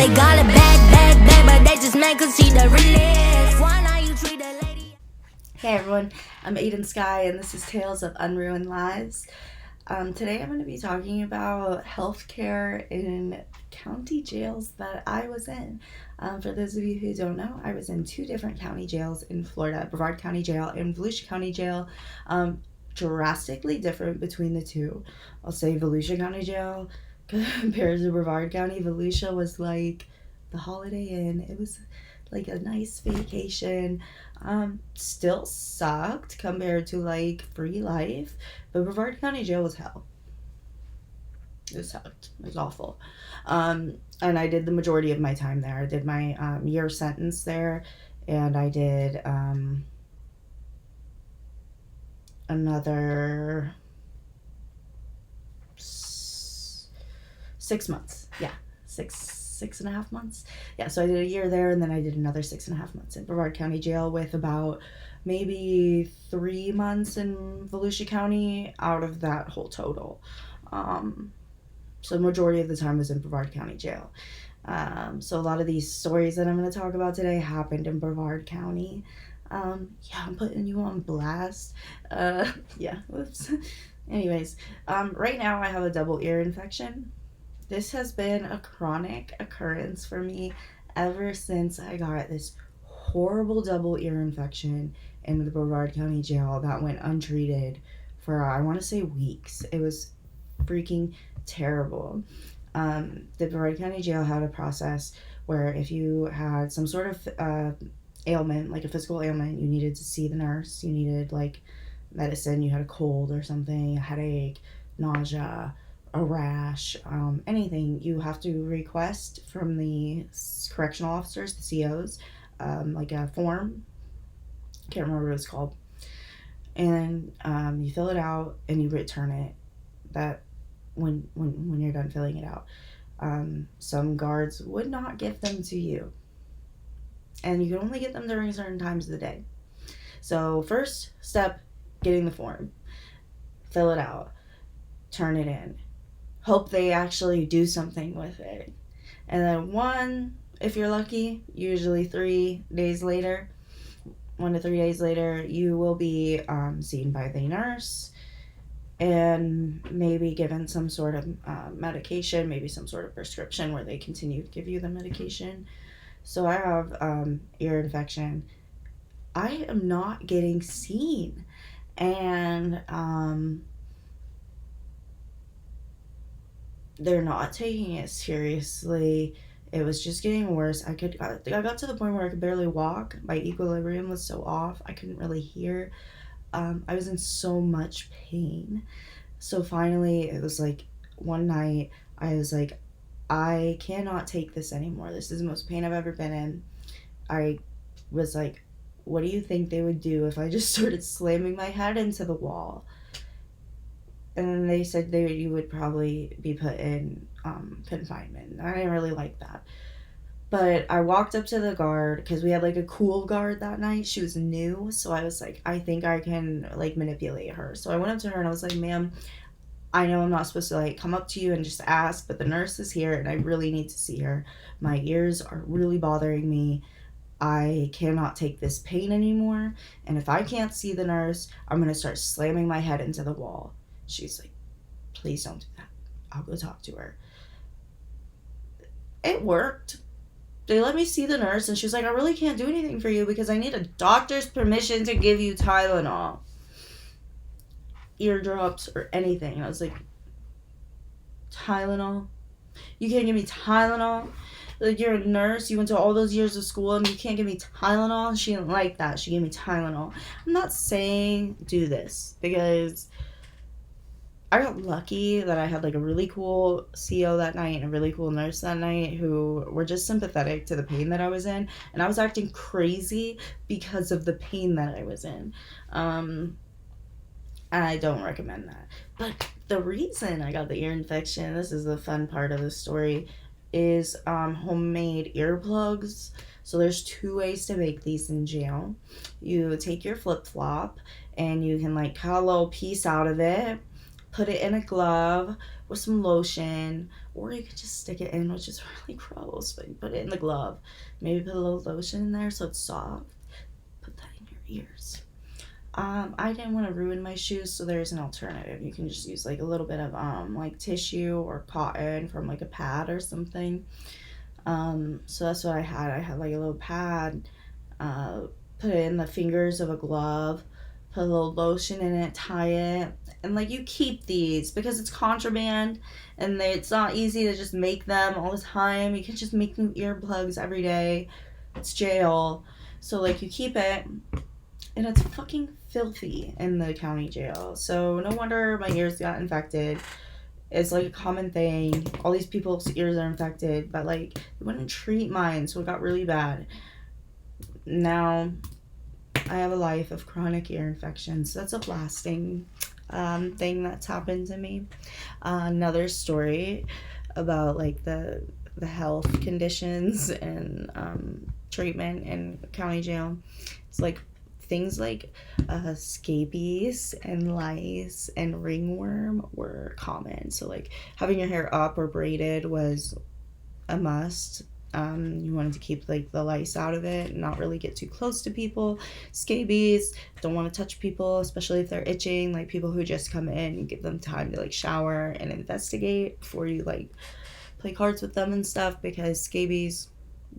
They got it bad, but they just mad cause she the realest. Why not you treat a lady? Hey everyone, I'm Aiden Sky and this is Tales of Unruined Lives. Today I'm going to be talking about healthcare in county jails that I was in. For those of you who don't know, I was in two different county jails in Florida, Brevard County Jail and Volusia County Jail. Drastically different between the two. I'll say Volusia County Jail compared to Brevard County. Volusia was like the Holiday Inn. It was like a nice vacation. Still sucked compared to like free life, but Brevard County Jail was hell. It sucked. It was awful. And I did the majority of my time there. I did my year sentence there, and I did another 6 months. Yeah, six and a half months. Yeah, so I did a year there, and then I did another 6.5 months in Brevard County Jail, with about maybe 3 months in Volusia County out of that whole total. So the majority of the time was in Brevard County Jail. So a lot of these stories that I'm going to talk about today happened in Brevard County. Yeah, I'm putting you on blast. Yeah, whoops. Anyways, right now I have a double ear infection. This has been a chronic occurrence for me ever since I got this horrible double ear infection in the Brevard County Jail that went untreated for, I want to say, weeks. It was freaking terrible. The Brevard County Jail had a process where if you had some sort of ailment, like a physical ailment, you needed to see the nurse, you needed like medicine, you had a cold or something, a headache, nausea, a rash, anything, you have to request from the correctional officers, the COs, like a form. Can't remember what it's called. And you fill it out and you return it. That when you're done filling it out, some guards would not give them to you, and you can only get them during certain times of the day. So first step, getting the form, fill it out, turn it in, hope they actually do something with it. And then if you're lucky, usually 3 days later, 1 to 3 days later, you will be seen by the nurse and maybe given some sort of medication, maybe some sort of prescription where they continue to give you the medication. So I have ear infection. I am not getting seen, and they're not taking it seriously. It was just getting worse. I got to the point where I could barely walk. My equilibrium was so off. I couldn't really hear. I was in so much pain. So finally, it was like one night, I was like, I cannot take this anymore. This is the most pain I've ever been in. I was like, what do you think they would do if I just started slamming my head into the wall? And then they said you would probably be put in confinement. I didn't really like that. But I walked up to the guard, because we had like a cool guard that night. She was new, so I was like, I think I can like manipulate her. So I went up to her and I was like, ma'am, I know I'm not supposed to like come up to you and just ask, but the nurse is here and I really need to see her. My ears are really bothering me. I cannot take this pain anymore. And if I can't see the nurse, I'm going to start slamming my head into the wall. She's like, please don't do that. I'll go talk to her. It worked. They let me see the nurse, and she's like, I really can't do anything for you because I need a doctor's permission to give you Tylenol, eardrops, or anything. And I was like, Tylenol? You can't give me Tylenol? Like, you're a nurse, you went to all those years of school, and you can't give me Tylenol? She didn't like that. She gave me Tylenol. I'm not saying do this, because I got lucky that I had like a really cool CO that night and a really cool nurse that night who were just sympathetic to the pain that I was in. And I was acting crazy because of the pain that I was in. I don't recommend that. But the reason I got the ear infection, this is the fun part of the story, is homemade earplugs. So there's 2 ways to make these in jail. You take your flip-flop and you can like cut a little piece out of it, put it in a glove with some lotion or you could just stick it in, which is really gross, but you put it in the glove, maybe put a little lotion in there so it's soft, put that in your ears. I didn't want to ruin my shoes, so there's an alternative. You can just use like a little bit of like tissue or cotton from like a pad or something. So that's what I had. I had like a little pad, put it in the fingers of a glove, put a little lotion in it, tie it, and like you keep these because it's contraband and it's not easy to just make them all the time. You can just make new earplugs every day. It's jail. So like you keep it, and it's fucking filthy in the county jail. So no wonder my ears got infected. It's like a common thing. All these people's ears are infected, but like they wouldn't treat mine, so it got really bad. Now I have a life of chronic ear infections. That's a lasting thing that's happened to me. Another story about like the health conditions and treatment in county jail. It's like things like scabies and lice and ringworm were common. So like having your hair up or braided was a must. You wanted to keep like the lice out of it, not really get too close to people. Scabies, don't want to touch people, especially if they're itching. Like people who just come in, you give them time to like shower and investigate before you like play cards with them and stuff, because scabies,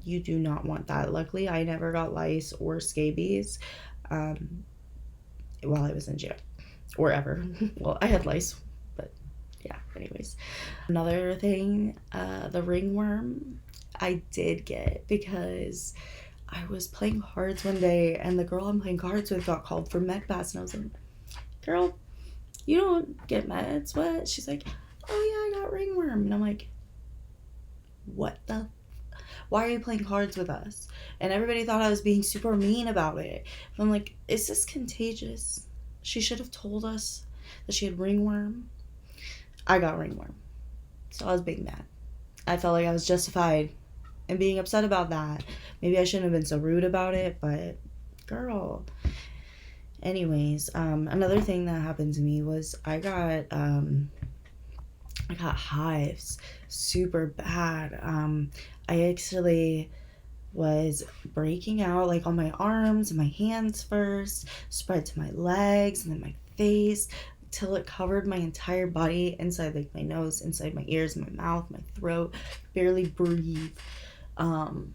you do not want that. Luckily, I never got lice or scabies while I was in jail or ever. Well, I had lice, but yeah, anyways. Another thing, the ringworm I did get because I was playing cards one day and the girl I'm playing cards with got called for med pass, and I was like, girl, you don't get meds, what? She's like, oh yeah, I got ringworm. And I'm like, what the why are you playing cards with us? And everybody thought I was being super mean about it. And I'm like, is this contagious? She should have told us that she had ringworm. I got ringworm, so I was being mad. I felt like I was justified in being upset about that. Maybe I shouldn't have been so rude about it, but girl. Anyways, another thing that happened to me was I got hives super bad. I actually was breaking out like on my arms and my hands first, spread to my legs and then my face till it covered my entire body, inside like my nose, inside my ears, my mouth, my throat, barely breathe. And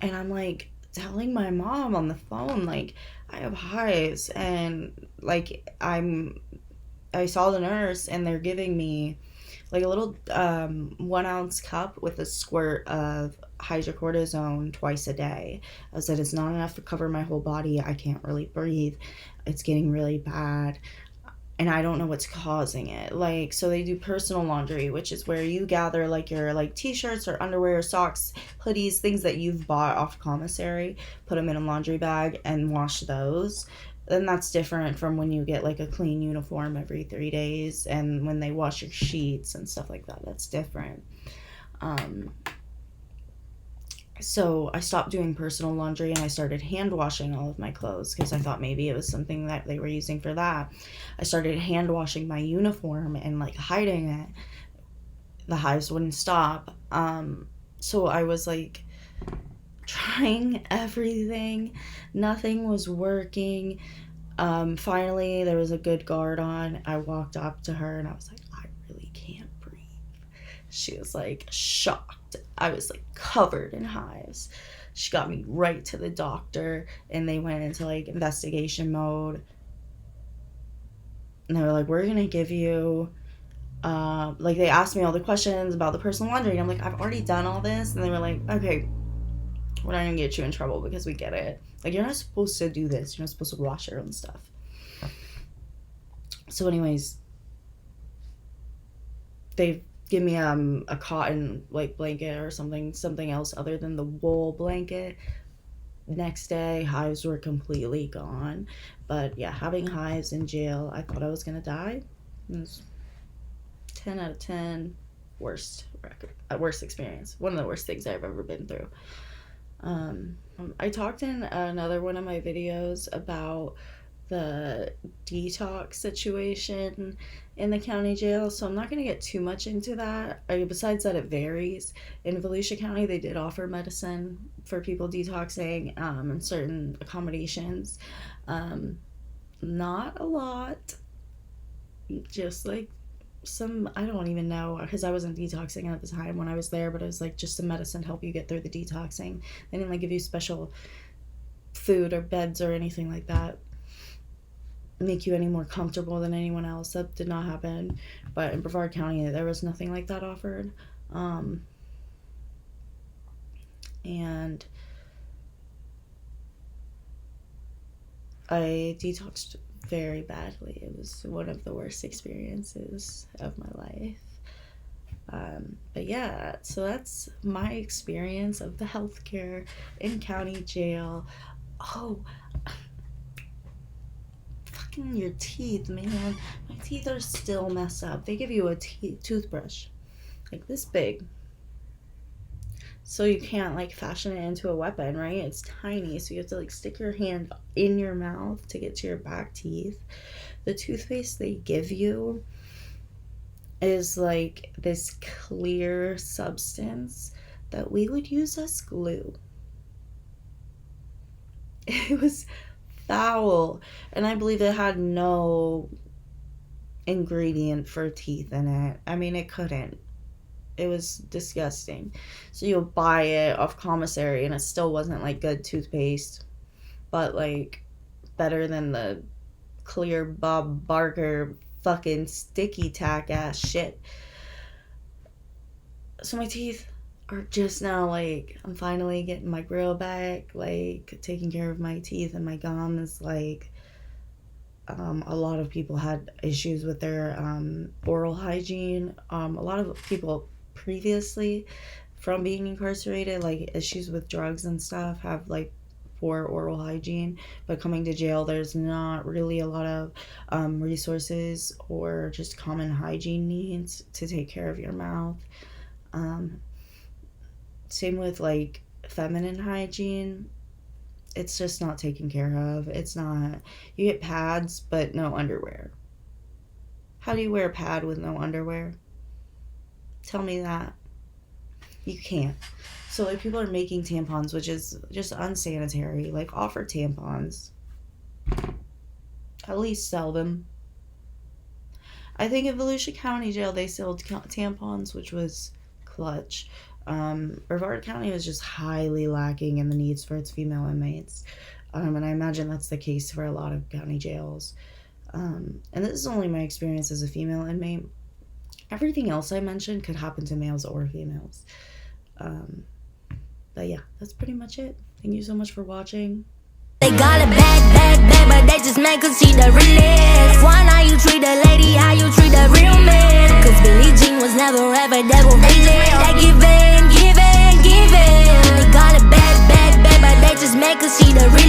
I'm like telling my mom on the phone, like, I have hives, and like I saw the nurse and they're giving me like a little 1 ounce cup with a squirt of hydrocortisone twice a day. I said it's not enough to cover my whole body. I can't really breathe. It's getting really bad. And I don't know what's causing it. Like, so they do personal laundry, which is where you gather like your like t-shirts or underwear, socks, hoodies, things that you've bought off commissary, put them in a laundry bag and wash those. Then that's different from when you get like a clean uniform every 3 days, and when they wash your sheets and stuff like that. That's different. So I stopped doing personal laundry and I started hand washing all of my clothes because I thought maybe it was something that they were using for that. I started hand washing my uniform and like hiding it. The hives wouldn't stop. So I was like trying everything. Nothing was working. Finally, there was a good guard on. I walked up to her and I was like, I really can't breathe. She was like shocked. I was like covered in hives. She got me right to the doctor and they went into like investigation mode. And they were like, we're going to give you, like they asked me all the questions about the personal laundry. And I'm like, I've already done all this. And they were like, okay, we're not going to get you in trouble because we get it. Like, you're not supposed to do this. You're not supposed to wash your own stuff. So anyways, they give me a cotton like blanket or something else other than the wool blanket. Next day, hives were completely gone. But yeah, having hives in jail, I thought I was gonna die. It was 10 out of 10 worst experience. One of the worst things I've ever been through. I talked in another one of my videos about the detox situation in the county jail, so I'm not going to get too much into that. Besides that, it varies. In Volusia County, they did offer medicine for people detoxing and certain accommodations. Not a lot, just like some, I don't even know, because I wasn't detoxing at the time when I was there, but it was like just some medicine to help you get through the detoxing. They didn't like give you special food or beds or anything like that, make you any more comfortable than anyone else. That did not happen. But in Brevard County, there was nothing like that offered. And I detoxed very badly. It was one of the worst experiences of my life. But yeah, so that's my experience of the healthcare in county jail. Oh, fucking your teeth, man. My teeth are still messed up. They give you a toothbrush like this big, so you can't like fashion it into a weapon, right? It's tiny, so you have to like stick your hand in your mouth to get to your back teeth. The toothpaste they give you is like this clear substance that we would use as glue. It was foul, and I believe it had no ingredient for teeth in it. I mean, it couldn't. It was disgusting. So you'll buy it off commissary, and it still wasn't like good toothpaste, but like better than the clear Bob Barker fucking sticky tack ass shit. So my teeth are just now, like, I'm finally getting my grill back, like taking care of my teeth and my gums. Like, a lot of people had issues with their oral hygiene. A lot of people previously from being incarcerated, like issues with drugs and stuff, have like poor oral hygiene, but coming to jail, there's not really a lot of resources or just common hygiene needs to take care of your mouth. Same with like feminine hygiene. It's just not taken care of. It's not, you get pads but no underwear. How do you wear a pad with no underwear? Tell me that. You can't. So like people are making tampons, which is just unsanitary. Like, offer tampons. At least sell them. I think in Volusia County Jail they sold tampons, which was clutch. Brevard County was just highly lacking in the needs for its female inmates. And I imagine that's the case for a lot of county jails. And this is only my experience as a female inmate. Everything else I mentioned could happen to males or females. But yeah, that's pretty much it. Thank you so much for watching. They got a bad, but they just mad cause she the realest. Why not you treat a lady how you treat a real man? Cause Billie Jean was never ever devil feeling. They give in. They got a bad, but they just mad cause she the realest.